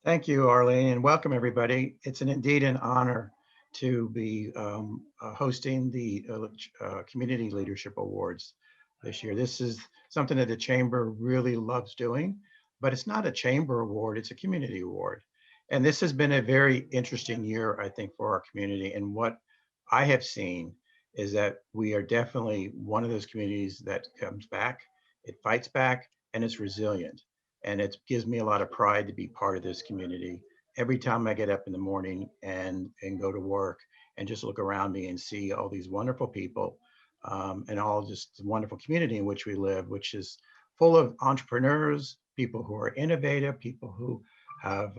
Thank you, Arlene, and welcome everybody. It's indeed an honor to be hosting the Community Leadership Awards this year. This is something that the Chamber really loves doing, but it's not a Chamber award, it's a community award. And this has been a very interesting year, I think, for our community. And what I have seen is that we are definitely one of those communities that comes back, it fights back, and it's resilient. And it gives me a lot of pride to be part of this community. Every time I get up in the morning and go to work and just look around me and see all these wonderful people and all just the wonderful community in which we live, which is full of entrepreneurs, people who are innovative, people who have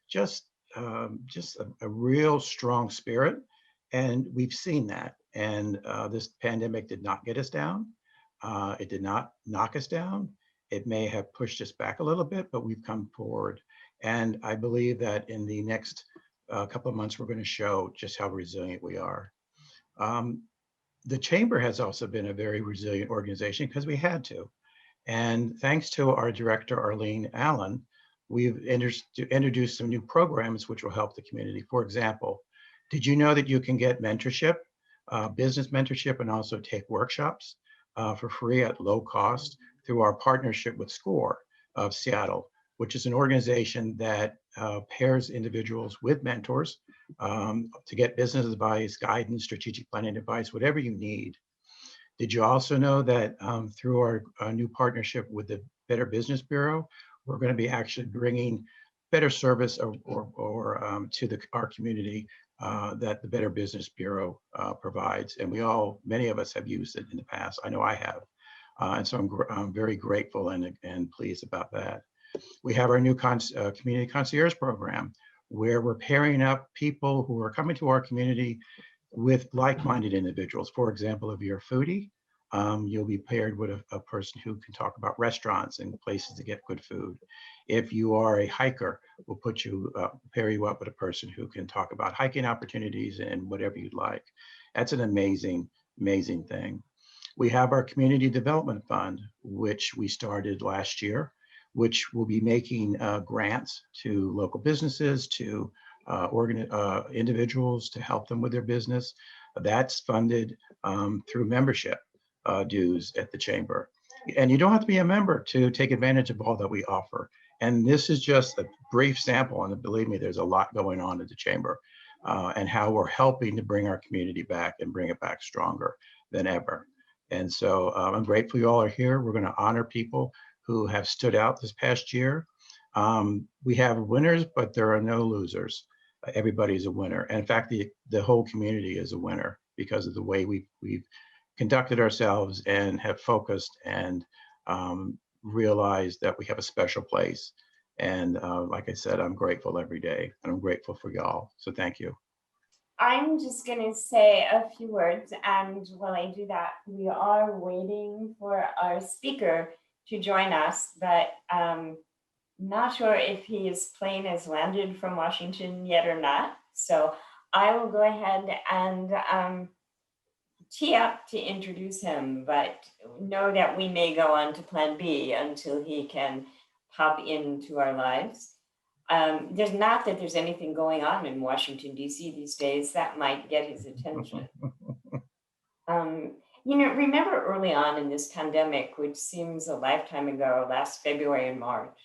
just a real strong spirit. And we've seen that. And this pandemic did not get us down. It did not knock us down. It may have pushed us back a little bit, but we've come forward. And I believe that in the next couple of months, we're going to show just how resilient we are. The Chamber has also been a very resilient organization because we had to. And thanks to our director, Arlene Allen, we've introduced some new programs which will help the community. For example, did you know that you can get mentorship, business mentorship, and also take workshops for free at low cost through our partnership with SCORE of Seattle, which is an organization that pairs individuals with mentors to get business advice, guidance, strategic planning advice, whatever you need. Did you also know that through our new partnership with the Better Business Bureau, we're going to be actually bringing better service to our community that the Better Business Bureau provides. And many of us have used it in the past. I know I have. And so I'm very grateful and pleased about that. We have our new community concierge program, where we're pairing up people who are coming to our community with like-minded individuals. For example, if you're a foodie, you'll be paired with a person who can talk about restaurants and places to get good food. If you are a hiker, we'll pair you up with a person who can talk about hiking opportunities and whatever you'd like. That's an amazing, amazing thing. We have our Community Development Fund, which we started last year, which will be making grants to local businesses, to individuals to help them with their business. That's funded through membership dues at the Chamber. And you don't have to be a member to take advantage of all that we offer. And this is just a brief sample, and believe me, there's a lot going on at the Chamber and how we're helping to bring our community back and bring it back stronger than ever. And so I'm grateful you all are here. We're going to honor people who have stood out this past year. We have winners, but there are no losers. Everybody's a winner. And in fact, the whole community is a winner because of the way we've conducted ourselves and have focused and realized that we have a special place. And like I said, I'm grateful every day, and I'm grateful for y'all. So thank you. I'm just going to say a few words, and while I do that, we are waiting for our speaker to join us, but not sure if his plane has landed from Washington yet or not. So I will go ahead and tee up to introduce him, but know that we may go on to plan B until he can pop into our lives. There's not that there's anything going on in Washington, D.C. these days that might get his attention. Remember early on in this pandemic, which seems a lifetime ago, last February and March,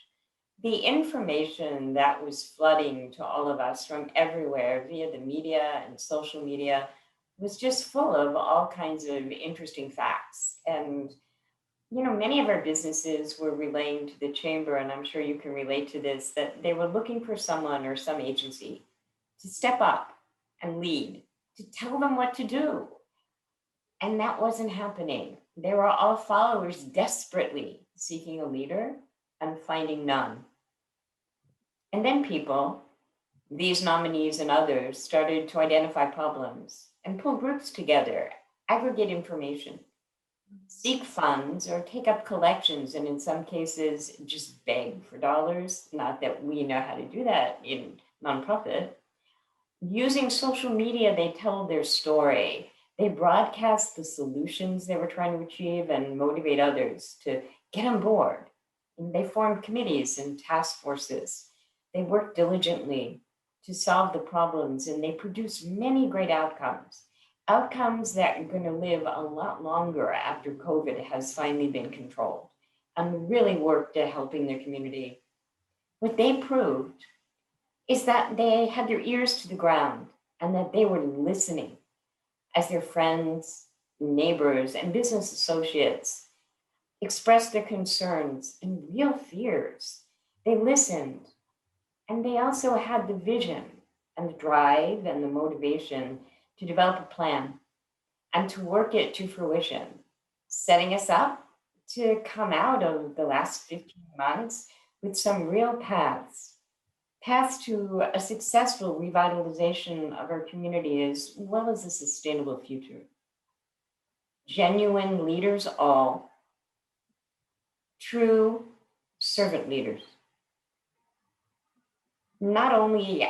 the information that was flooding to all of us from everywhere via the media and social media was just full of all kinds of interesting facts. And many of our businesses were relaying to the Chamber, and I'm sure you can relate to this, that they were looking for someone or some agency to step up and lead, to tell them what to do. And that wasn't happening. They were all followers desperately seeking a leader and finding none. And then people, these nominees and others, started to identify problems and pull groups together, aggregate information, seek funds or take up collections, and in some cases just beg for dollars. Not that we know how to do that in nonprofit. Using social media, they tell their story. They broadcast the solutions they were trying to achieve and motivate others to get on board. And they formed committees and task forces. They work diligently to solve the problems, and they produce many great outcomes. Outcomes that are going to live a lot longer after COVID has finally been controlled, and really worked at helping their community. What they proved is that they had their ears to the ground and that they were listening as their friends, neighbors, and business associates expressed their concerns and real fears. They listened, and they also had the vision and the drive and the motivation to develop a plan and to work it to fruition, setting us up to come out of the last 15 months with some real paths to a successful revitalization of our community as well as a sustainable future. Genuine leaders all, true servant leaders. Not only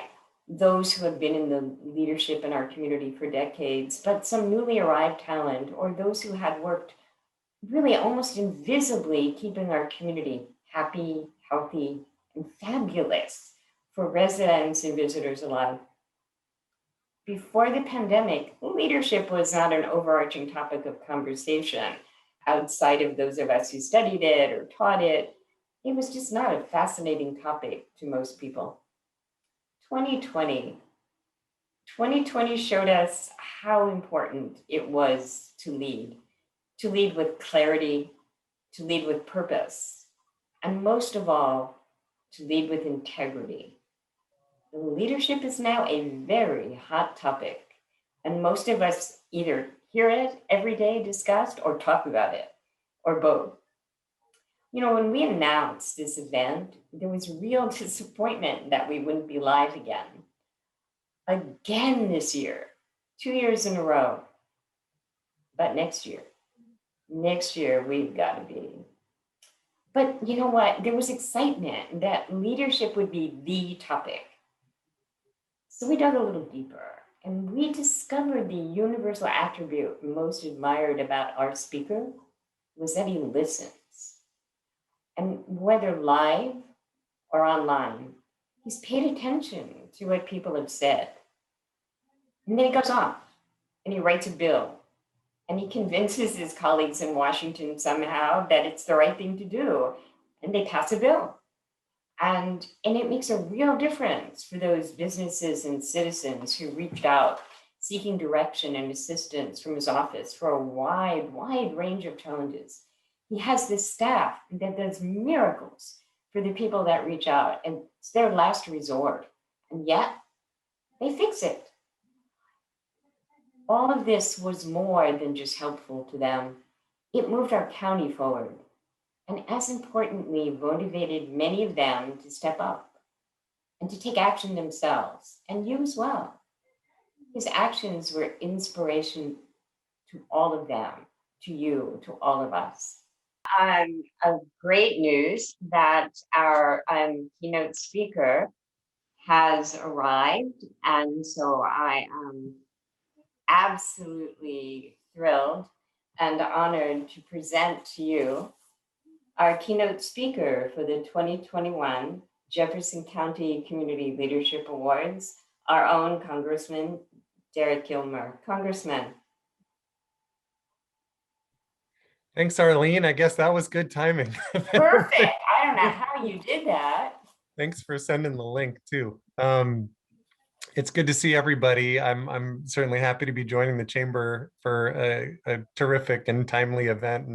those who have been in the leadership in our community for decades, but some newly arrived talent or those who had worked really almost invisibly keeping our community happy, healthy, and fabulous for residents and visitors alike. Before the pandemic, leadership was not an overarching topic of conversation outside of those of us who studied it or taught it. It was just not a fascinating topic to most people. 2020. 2020 showed us how important it was to lead with clarity, to lead with purpose, and most of all, to lead with integrity. Leadership is now a very hot topic, and most of us either hear it every day discussed or talk about it, or both. You know, when we announced this event, there was real disappointment that we wouldn't be live again this year, 2 years in a row. But next year we've got to be. But you know what? There was excitement that leadership would be the topic. So we dug a little deeper and we discovered the universal attribute most admired about our speaker was that he listens. And whether live or online, he's paid attention to what people have said. And then he goes off and he writes a bill and he convinces his colleagues in Washington somehow that it's the right thing to do. And they pass a bill. And it makes a real difference for those businesses and citizens who reached out seeking direction and assistance from his office for a wide range of challenges. He has this staff that does miracles for the people that reach out, and it's their last resort. And yet, they fix it. All of this was more than just helpful to them. It moved our county forward. And as importantly, motivated many of them to step up and to take action themselves, and you as well. His actions were inspiration to all of them, to you, to all of us. A great news that our keynote speaker has arrived, and so I am absolutely thrilled and honored to present to you our keynote speaker for the 2021 Jefferson County Community Leadership Awards, our own Congressman Derek Kilmer. Congressman. Thanks, Arlene. I guess that was good timing. Perfect. I don't know how you did that. Thanks for sending the link too. It's good to see everybody. I'm certainly happy to be joining the chamber for a terrific and timely event.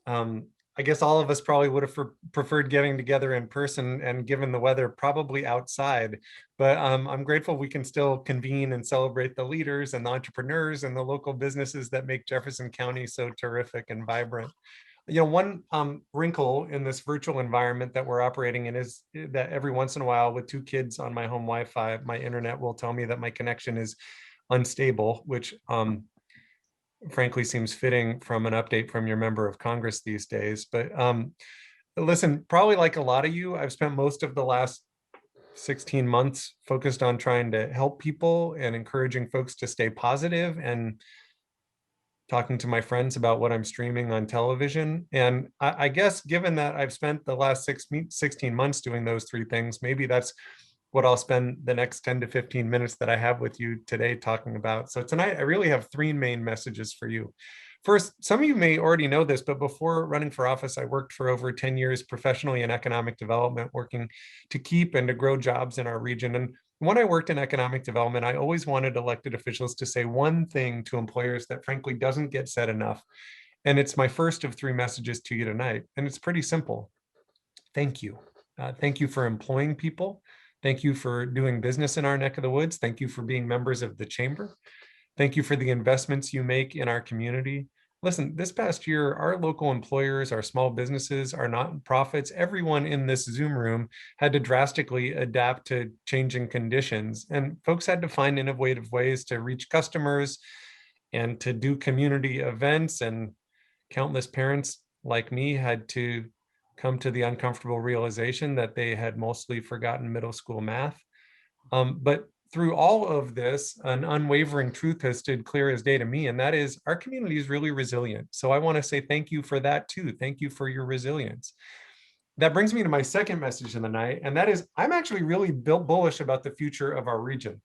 And I guess all of us probably would have preferred getting together in person, and given the weather, probably outside. But I'm grateful we can still convene and celebrate the leaders and the entrepreneurs and the local businesses that make Jefferson County so terrific and vibrant. You know, one wrinkle in this virtual environment that we're operating in is that every once in a while, with 2 kids on my home Wi-Fi, my internet will tell me that my connection is unstable, which frankly seems fitting from an update from your member of Congress these days. But listen, probably like a lot of you, I've spent most of the last 16 months focused on trying to help people and encouraging folks to stay positive and talking to my friends about what I'm streaming on television. And I guess given that I've spent the last 16 months doing those three things, maybe that's what I'll spend the next 10 to 15 minutes that I have with you today talking about. So tonight, I really have three main messages for you. First, some of you may already know this, but before running for office, I worked for over 10 years professionally in economic development, working to keep and to grow jobs in our region. And when I worked in economic development, I always wanted elected officials to say one thing to employers that frankly doesn't get said enough. And it's my first of three messages to you tonight. And it's pretty simple. Thank you. Thank you for employing people. Thank you for doing business in our neck of the woods. Thank you for being members of the chamber. Thank you for the investments you make in our community. Listen, this past year, our local employers, our small businesses, our nonprofits, everyone in this Zoom room had to drastically adapt to changing conditions. And folks had to find innovative ways to reach customers and to do community events. And countless parents like me had to come to the uncomfortable realization that they had mostly forgotten middle school math. But through all of this, an unwavering truth has stood clear as day to me, and that is our community is really resilient. So I want to say thank you for that too. Thank you for your resilience. That brings me to my second message of the night, and that is I'm actually really bullish about the future of our region.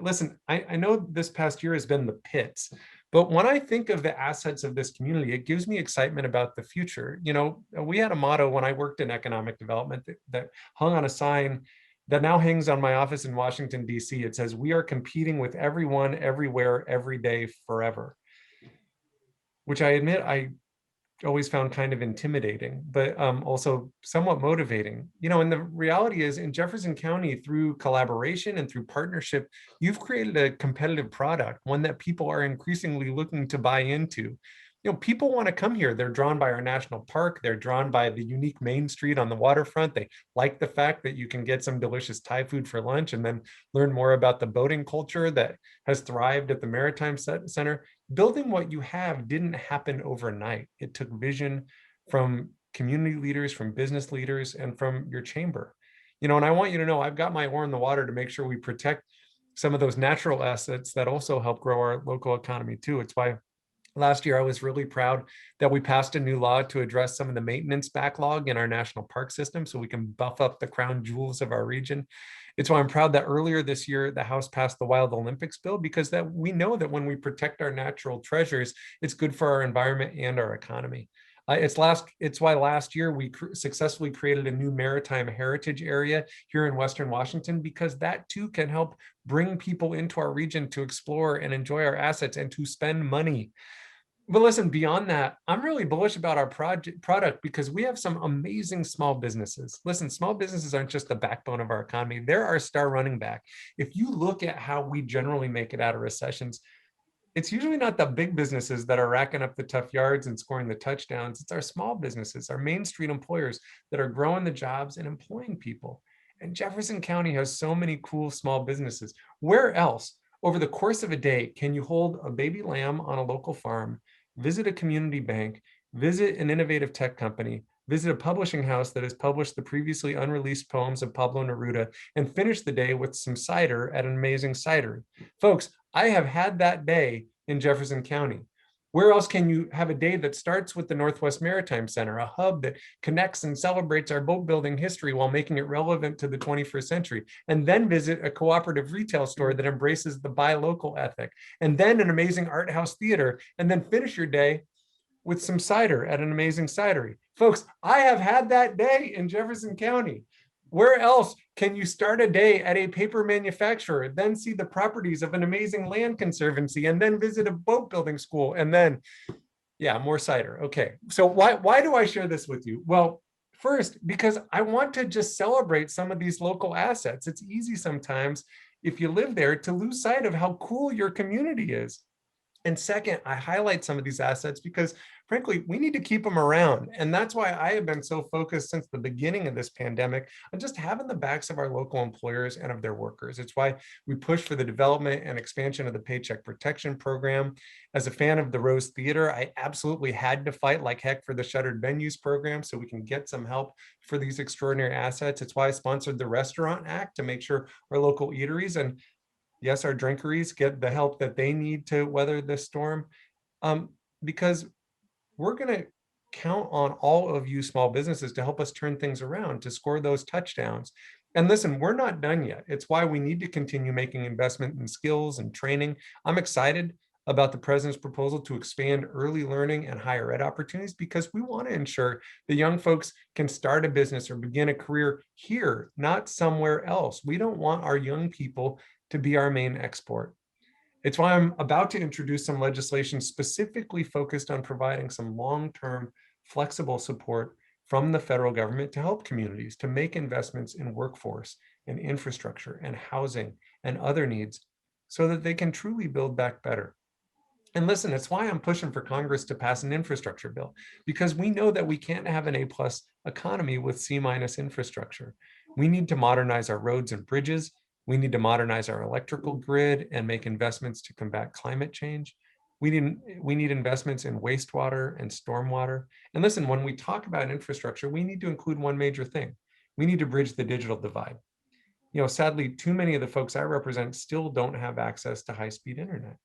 Listen, I know this past year has been the pits, but when I think of the assets of this community, it gives me excitement about the future. You know, we had a motto when I worked in economic development that hung on a sign that now hangs on my office in Washington, D.C. It says, "We are competing with everyone, everywhere, every day, forever," which I admit I always found kind of intimidating, but also somewhat motivating. You know, and the reality is in Jefferson County, through collaboration and through partnership, you've created a competitive product, one that people are increasingly looking to buy into. You know, people want to come here. They're drawn by our national park. They're drawn by the unique Main Street on the waterfront. They like the fact that you can get some delicious Thai food for lunch and then learn more about the boating culture that has thrived at the Maritime Center. Building what you have didn't happen overnight. It took vision from community leaders, from business leaders, and from your chamber. You know, and I want you to know I've got my oar in the water to make sure we protect some of those natural assets that also help grow our local economy too. It's why last year, I was really proud that we passed a new law to address some of the maintenance backlog in our national park system so we can buff up the crown jewels of our region. It's why I'm proud that earlier this year, the House passed the Wild Olympics bill, because that we know that when we protect our natural treasures, it's good for our environment and our economy. It's why last year we successfully created a new maritime heritage area here in Western Washington, because that too can help bring people into our region to explore and enjoy our assets and to spend money. But listen, beyond that, I'm really bullish about our product because we have some amazing small businesses. Listen, small businesses aren't just the backbone of our economy. They're our star running back. If you look at how we generally make it out of recessions, it's usually not the big businesses that are racking up the tough yards and scoring the touchdowns. It's our small businesses, our Main Street employers that are growing the jobs and employing people. And Jefferson County has so many cool small businesses. Where else, over the course of a day, can you hold a baby lamb on a local farm, visit a community bank, visit an innovative tech company, visit a publishing house that has published the previously unreleased poems of Pablo Neruda, and finish the day with some cider at an amazing cidery? Folks, I have had that day in Jefferson County. Where else can you have a day that starts with the Northwest Maritime Center, a hub that connects and celebrates our boat building history while making it relevant to the 21st century, and then visit a cooperative retail store that embraces the buy local ethic, and then an amazing art house theater, and then finish your day with some cider at an amazing cidery? Folks, I have had that day in Jefferson County. Where else can you start a day at a paper manufacturer, then see the properties of an amazing land conservancy, and then visit a boat building school, and then, yeah, more cider. Okay, so why do I share this with you? Well, first, because I want to just celebrate some of these local assets. It's easy sometimes, if you live there, to lose sight of how cool your community is. And second, I highlight some of these assets because, frankly, we need to keep them around. And that's why I have been so focused since the beginning of this pandemic on just having the backs of our local employers and of their workers. It's why we push for the development and expansion of the Paycheck Protection Program. As a fan of the Rose Theater, I absolutely had to fight like heck for the Shuttered Venues Program so we can get some help for these extraordinary assets. It's why I sponsored the Restaurant Act to make sure our local eateries and, yes, our drinkeries get the help that they need to weather this storm. because we're going to count on all of you small businesses to help us turn things around, to score those touchdowns. And listen, we're not done yet. It's why we need to continue making investment in skills and training. I'm excited about the president's proposal to expand early learning and higher ed opportunities, because we want to ensure that young folks can start a business or begin a career here, not somewhere else. We don't want our young people to be our main export. It's why I'm about to introduce some legislation specifically focused on providing some long-term flexible support from the federal government to help communities to make investments in workforce and infrastructure and housing and other needs so that they can truly build back better. And listen, it's why I'm pushing for Congress to pass an infrastructure bill, because we know that we can't have an A+ economy with C- infrastructure. We need to modernize our roads and bridges. We need to modernize our electrical grid and make investments to combat climate change. We need investments in wastewater and stormwater. And listen, when we talk about infrastructure, we need to include one major thing. We need to bridge the digital divide. Sadly, too many of the folks I represent still don't have access to high-speed internet.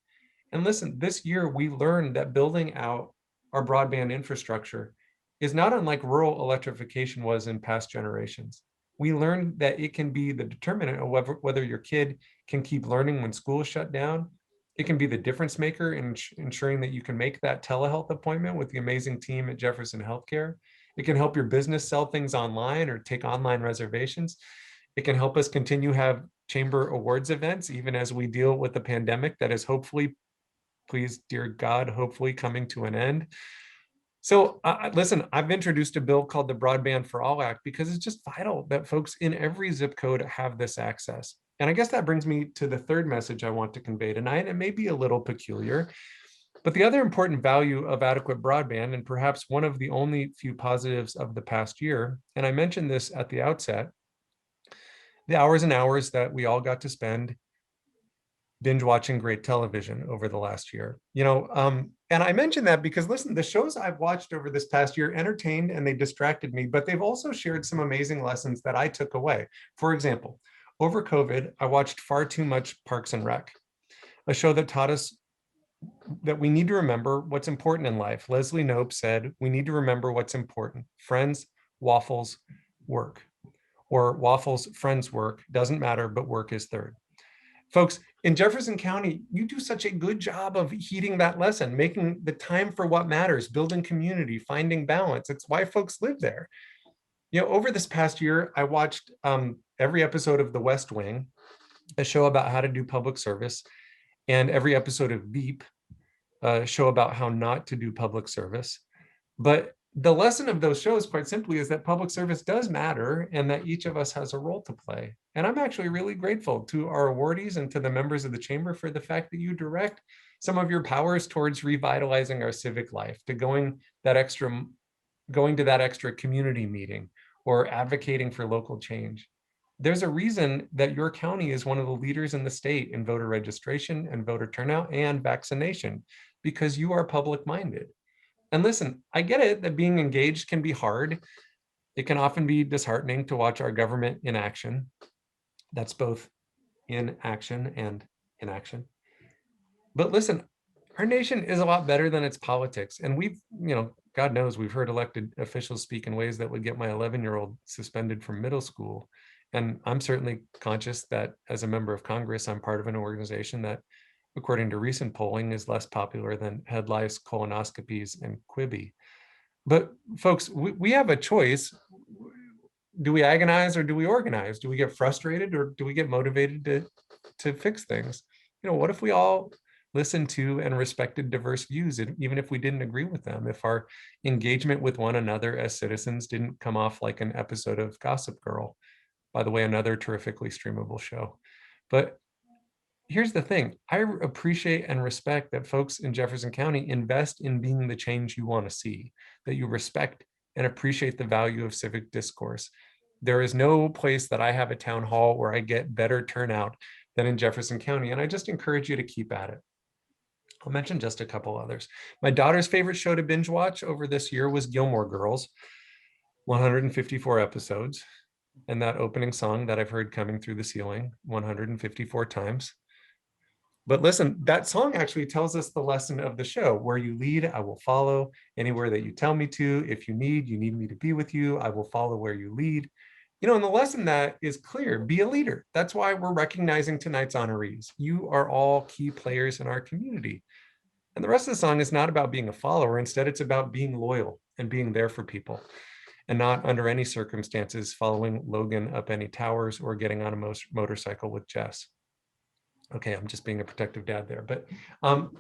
And listen, this year we learned that building out our broadband infrastructure is not unlike rural electrification was in past generations. We learned that it can be the determinant of whether your kid can keep learning when school is shut down. It can be the difference maker in ensuring that you can make that telehealth appointment with the amazing team at Jefferson Healthcare. It can help your business sell things online or take online reservations. It can help us continue have chamber awards events, even as we deal with the pandemic that is hopefully, please, dear God, hopefully coming to an end. So listen, I've introduced a bill called the Broadband for All Act because it's just vital that folks in every zip code have this access. And I guess that brings me to the third message I want to convey tonight. It may be a little peculiar, but the other important value of adequate broadband, and perhaps one of the only few positives of the past year, and I mentioned this at the outset, the hours and hours that we all got to spend binge watching great television over the last year. And I mention that because, listen, the shows I've watched over this past year entertained and they distracted me, but they've also shared some amazing lessons that I took away. For example, over COVID, I watched far too much Parks and Rec, a show that taught us that we need to remember what's important in life. Leslie Knope said, we need to remember what's important. Friends, waffles, work. Or waffles, friends, work. Doesn't matter, but work is third. Folks, in Jefferson County, you do such a good job of heeding that lesson, making the time for what matters, building community, finding balance. It's why folks live there. Over this past year, I watched every episode of The West Wing, a show about how to do public service, and every episode of Veep, a show about how not to do public service. But the lesson of those shows, quite simply, is that public service does matter and that each of us has a role to play. And I'm actually really grateful to our awardees and to the members of the chamber for the fact that you direct some of your powers towards revitalizing our civic life, to going to that extra community meeting or advocating for local change. There's a reason that your county is one of the leaders in the state in voter registration and voter turnout and vaccination, because you are public-minded. And listen, I get it that being engaged can be hard. It can often be disheartening to watch our government in action. That's both in action and inaction. But listen, our nation is a lot better than its politics. And we've, God knows, we've heard elected officials speak in ways that would get my 11-year-old suspended from middle school. And I'm certainly conscious that as a member of Congress, I'm part of an organization that, according to recent polling, is less popular than head lice, colonoscopies, and Quibi. But folks, we have a choice. Do we agonize or do we organize? Do we get frustrated or do we get motivated to fix things? What if we all listened to and respected diverse views, even if we didn't agree with them, if our engagement with one another as citizens didn't come off like an episode of Gossip Girl? By the way, another terrifically streamable show. But here's the thing. I appreciate and respect that folks in Jefferson County invest in being the change you want to see, that you respect and appreciate the value of civic discourse. There is no place that I have a town hall where I get better turnout than in Jefferson County, and I just encourage you to keep at it. I'll mention just a couple others. My daughter's favorite show to binge watch over this year was Gilmore Girls, 154 episodes, and that opening song that I've heard coming through the ceiling 154 times. But listen, that song actually tells us the lesson of the show. Where you lead, I will follow. Anywhere that you tell me to. If you need me to be with you, I will follow where you lead. And the lesson that is clear, be a leader. That's why we're recognizing tonight's honorees. You are all key players in our community. And the rest of the song is not about being a follower. Instead, it's about being loyal and being there for people, and not under any circumstances following Logan up any towers or getting on a motorcycle with Jess. Okay, I'm just being a protective dad there. But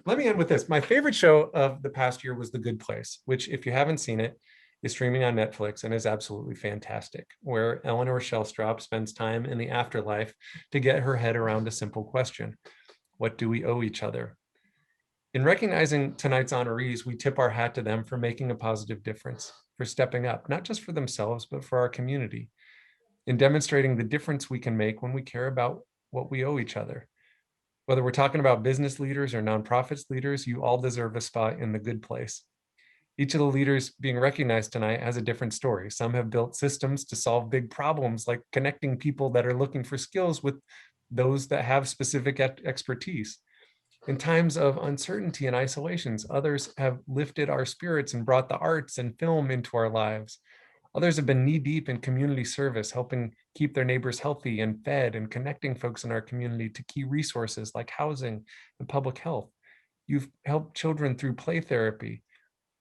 let me end with this. My favorite show of the past year was The Good Place, which, if you haven't seen it, is streaming on Netflix and is absolutely fantastic, where Eleanor Shellstrop spends time in the afterlife to get her head around a simple question: what do we owe each other? In recognizing tonight's honorees, we tip our hat to them for making a positive difference, for stepping up, not just for themselves, but for our community, in demonstrating the difference we can make when we care about what we owe each other. Whether we're talking about business leaders or nonprofits leaders, you all deserve a spot in The Good Place. Each of the leaders being recognized tonight has a different story. Some have built systems to solve big problems, like connecting people that are looking for skills with those that have specific expertise. In times of uncertainty and isolations, others have lifted our spirits and brought the arts and film into our lives. Others have been knee-deep in community service, helping keep their neighbors healthy and fed, and connecting folks in our community to key resources like housing and public health. You've helped children through play therapy.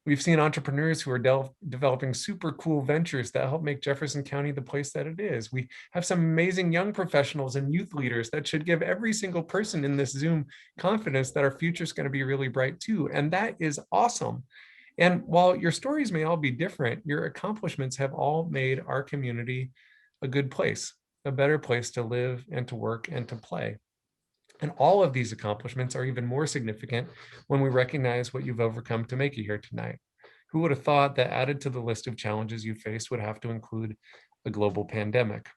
We've seen entrepreneurs who are developing super cool ventures that help make Jefferson County the place that it is. We have some amazing young professionals and youth leaders that should give every single person in this Zoom confidence that our future is going to be really bright too. And that is awesome. And while your stories may all be different, your accomplishments have all made our community a good place, a better place to live and to work and to play. And all of these accomplishments are even more significant when we recognize what you've overcome to make it here tonight. Who would have thought that added to the list of challenges you faced would have to include a global pandemic?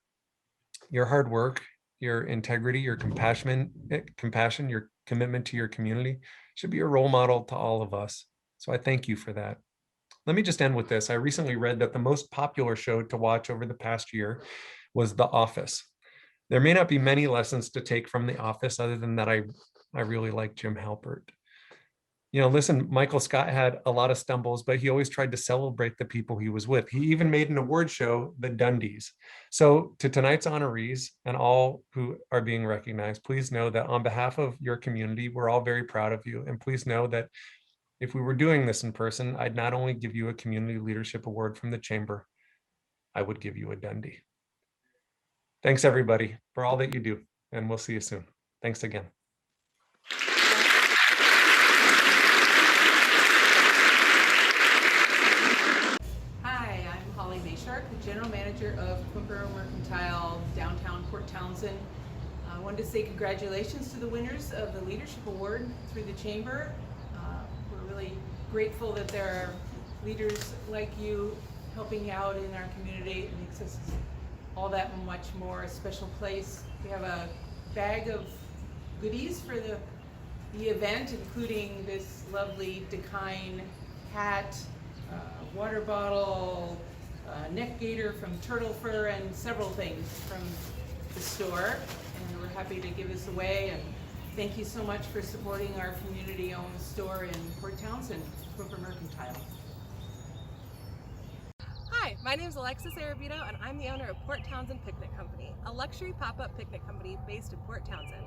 Your hard work, your integrity, your compassion, your commitment to your community should be a role model to all of us. So I thank you for that. Let me just end with this. I recently read that the most popular show to watch over the past year was The Office. There may not be many lessons to take from The Office other than that I really like Jim Halpert. Listen, Michael Scott had a lot of stumbles, but he always tried to celebrate the people he was with. He even made an award show, The Dundies. So to tonight's honorees and all who are being recognized, please know that on behalf of your community, we're all very proud of you. And please know that if we were doing this in person, I'd not only give you a Community Leadership Award from the Chamber, I would give you a Dundie. Thanks, everybody, for all that you do, and we'll see you soon. Thanks again. Hi, I'm Holly Mayshark, the General Manager of Quimper Mercantile, downtown Port Townsend. I wanted to say congratulations to the winners of the Leadership Award through the Chamber. We're really grateful that there are leaders like you helping out in our community. It makes us all that much more a special place. We have a bag of goodies for the event, including this lovely Dakine hat, water bottle, neck gaiter from Turtle Fur, and several things from the store. And we're happy to give this away. And thank you so much for supporting our community-owned store in Port Townsend, Quimper Mercantile. Hi, my name is Alexis Arabito, and I'm the owner of Port Townsend Picnic Company, a luxury pop-up picnic company based in Port Townsend.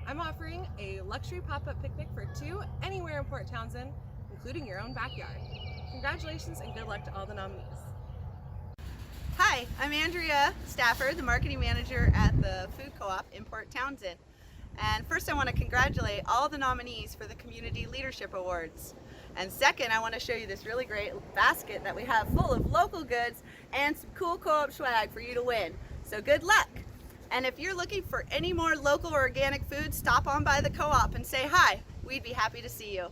I'm offering a luxury pop-up picnic for two anywhere in Port Townsend, including your own backyard. Congratulations and good luck to all the nominees. Hi, I'm Andrea Stafford, the marketing manager at the Food Co-op in Port Townsend. And first I want to congratulate all the nominees for the Community Leadership Awards. And second, I want to show you this really great basket that we have full of local goods and some cool co-op swag for you to win. So good luck. And if you're looking for any more local or organic food, stop on by the co-op and say hi. We'd be happy to see you.